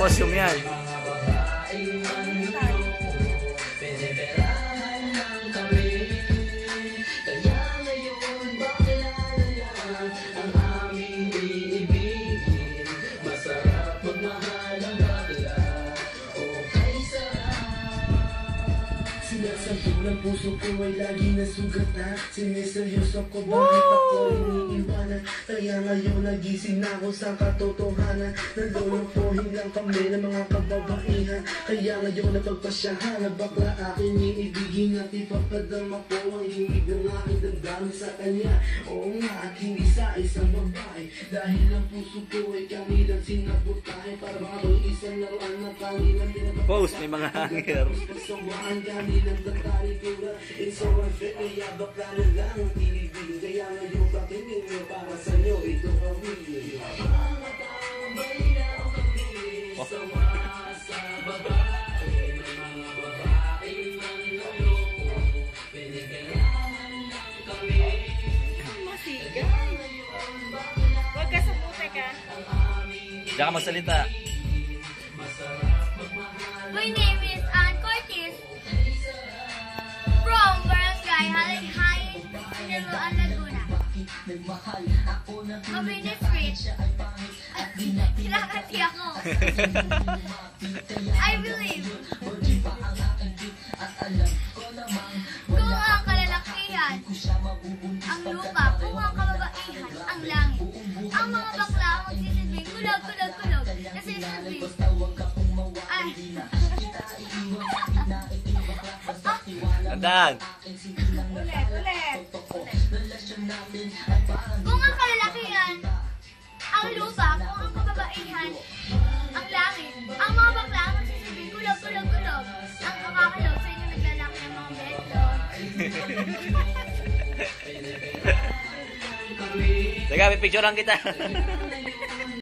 costume yan. Ang puso ko ay lagi nasugatan. Siniseryoso ko bakit ako iniiwanan. Kaya ngayon nagising na ako sa katotohanan. Nalulukuhin lang kami ng mga kababaihan. Kaya ngayon napagpasyahan na bakla aking iibigin at ipapadama ko ang hingig ng aking damdamin sa kanya. Oo nga at hindi sa isang babae. Dahil ang puso ko ay kanilang sinabutahe. Para baka isang laruan na kanilang pinapapasyahan. Post, may mga hanger. Pasawaan kanilang tatari. It's so unfair, kaya bakla na lang ang tinibig. Kaya ngayon pakingin nyo para sa'yo ito kami. Mga taong baylaw kami, sawa sa babae. Mga babae ng loloko, pinagalaman lang kami. Masigaw. Huwag ka sa puti ka. Diyan ka magsalita. My name is Ann Cortez from Barangay Halighayin, Sinaluan, Laguna. Mabini Street. Kinakati ako. I believe kung ang kalalakihan, ang lupa, kung ang kababaihan, ang langit, ang mga bakla ang magsisilbing kulog, kulog, kulog, kasi silbing ay Tandaan. Ulit, ulit. kung ang kalalakihan, ang lupa, kung ang kababaihan, ang langit, ang mga bakla ang magsisilbing kulog, kulog, kulog, ang kakakalog sa inyo naglalaki ng mga betlog. Teka, may picturean kita.